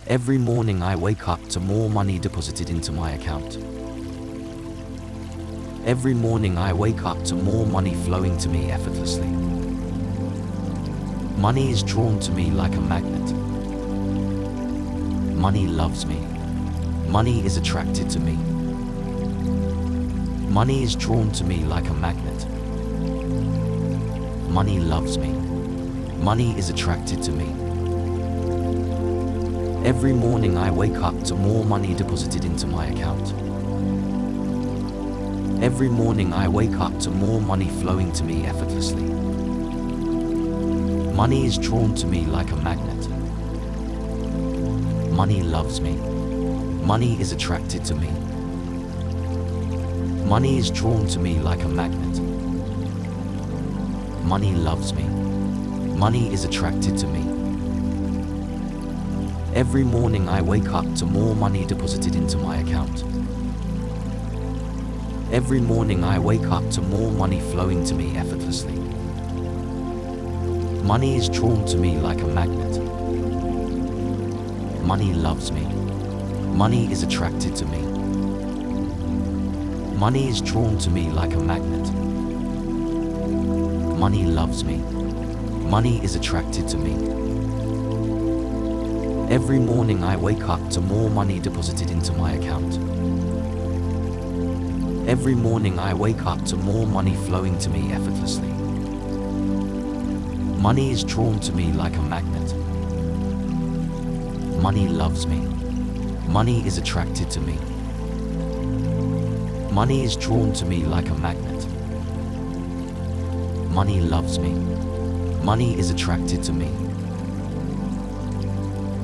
Every morning I wake up to more money deposited into my account. Every morning I wake up to more money flowing to me effortlessly. Money is drawn to me like a magnet. Money loves me. Money is attracted to me. Money is drawn to me like a magnet. Money loves me. Money is attracted to me. Every morning I wake up to more money deposited into my account. Every morning I wake up to more money flowing to me effortlessly. Money is drawn to me like a magnet. Money loves me. Money is attracted to me. Money is drawn to me like a magnet. Money loves me. Money is attracted to me. Every morning I wake up to more money deposited into my account. Every morning I wake up to more money flowing to me effortlessly. Money is drawn to me like a magnet. Money loves me. Money is attracted to me. Money is drawn to me like a magnet. Money loves me. Money is attracted to me. Every morning I wake up to more money deposited into my account. Every morning I wake up to more money flowing to me effortlessly. Money is drawn to me like a magnet. Money loves me. Money is attracted to me. Money is drawn to me like a magnet. Money loves me. Money is attracted to me.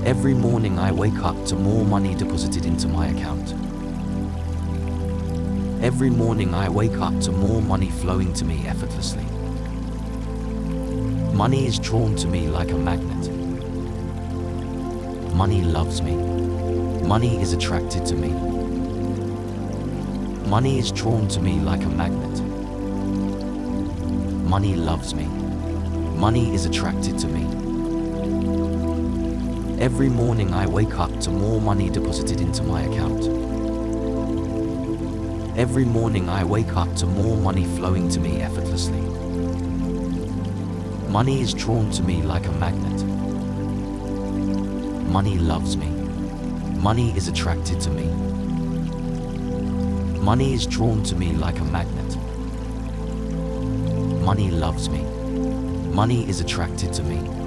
Every morning I wake up to more money deposited into my account. Every morning I wake up to more money flowing to me effortlessly. Money is drawn to me like a magnet. Money loves me. Money is attracted to me. Money is drawn to me like a magnet. Money loves me. Money is attracted to me. Every morning I wake up to more money deposited into my account. Every morning I wake up to more money flowing to me effortlessly. Money is drawn to me like a magnet. Money loves me. Money is attracted to me. Money is drawn to me like a magnet. Money loves me. Money is attracted to me.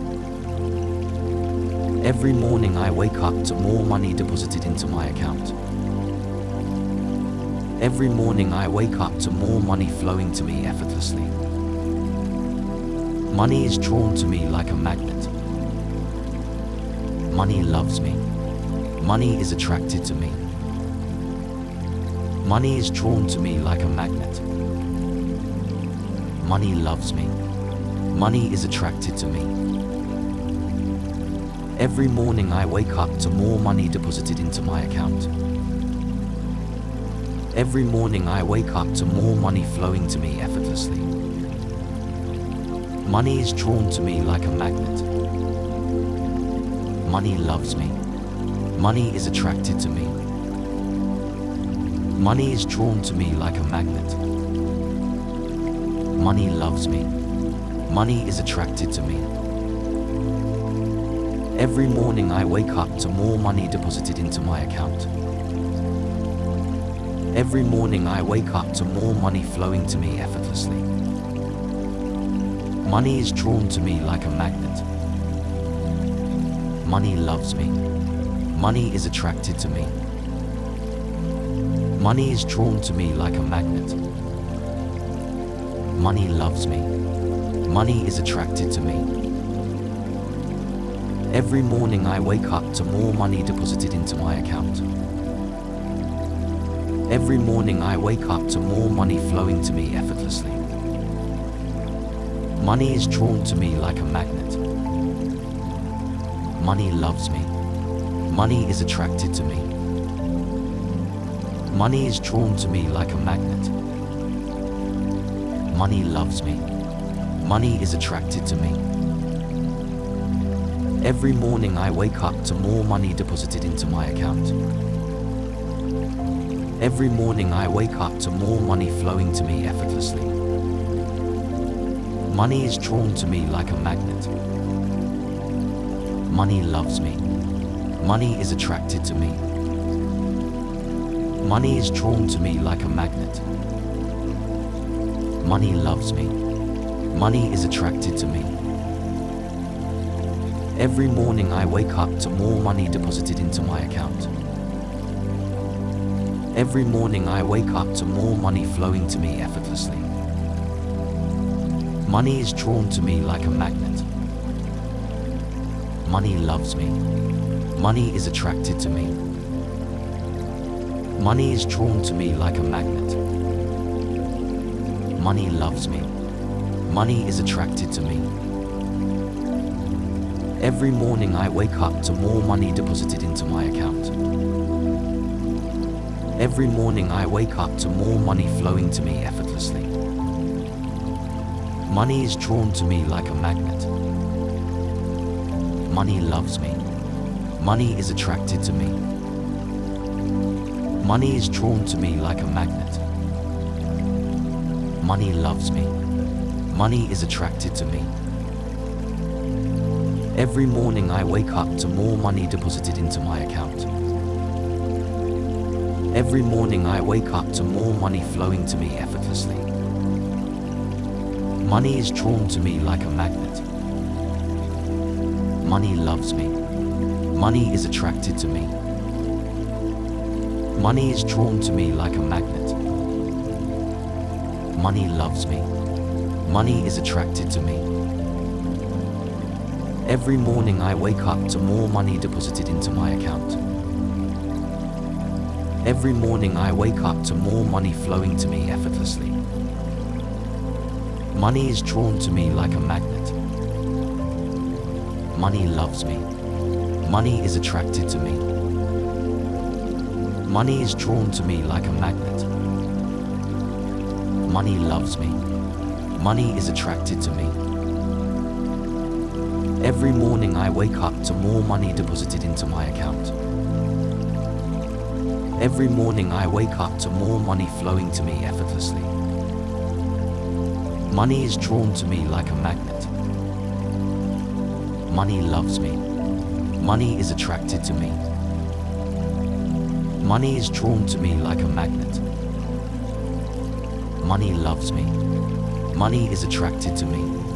Every morning I wake up to more money deposited into my account. Every morning I wake up to more money flowing to me effortlessly. Money is drawn to me like a magnet. Money loves me. Money is attracted to me. Money is drawn to me like a magnet. Money loves me. Money is attracted to me. Every morning I wake up to more money deposited into my account. Every morning I wake up to more money flowing to me effortlessly. Money is drawn to me like a magnet. Money loves me. Money is attracted to me. Money is drawn to me like a magnet. Money loves me. Money is attracted to me. Every morning I wake up to more money deposited into my account. Every morning I wake up to more money flowing to me effortlessly. Money is drawn to me like a magnet. Money loves me. Money is attracted to me. Money is drawn to me like a magnet. Money loves me. Money is attracted to me. Every morning I wake up to more money deposited into my account. Every morning I wake up to more money flowing to me effortlessly. Money is drawn to me like a magnet. Money loves me. Money is attracted to me. Money is drawn to me like a magnet. Money loves me. Money is attracted to me. Every morning I wake up to more money deposited into my account. Every morning I wake up to more money flowing to me effortlessly. Money is drawn to me like a magnet. Money loves me. Money is attracted to me. Money is drawn to me like a magnet. Money loves me. Money is attracted to me. Every morning I wake up to more money deposited into my account. Every morning I wake up to more money flowing to me effortlessly. Money is drawn to me like a magnet. Money loves me. Money is attracted to me. Money is drawn to me like a magnet. Money loves me. Money is attracted to me. Every morning I wake up to more money deposited into my account. Every morning I wake up to more money flowing to me effortlessly. Money is drawn to me like a magnet. Money loves me. Money is attracted to me. Money is drawn to me like a magnet. Money loves me. Money is attracted to me. Every morning I wake up to more money deposited into my account. Every morning I wake up to more money flowing to me effortlessly. Money is drawn to me like a magnet. Money loves me. Money is attracted to me. Money is drawn to me like a magnet. Money loves me. Money is attracted to me. Every morning I wake up to more money deposited into my account. Every morning I wake up to more money flowing to me effortlessly. Money is drawn to me like a magnet. Money loves me. Money is attracted to me. Money is drawn to me like a magnet. Money loves me. Money is attracted to me. Every morning I wake up to more money deposited into my account. Every morning I wake up to more money flowing to me effortlessly. Money is drawn to me like a magnet. Money loves me. Money is attracted to me. Money is drawn to me like a magnet. Money loves me. Money is attracted to me.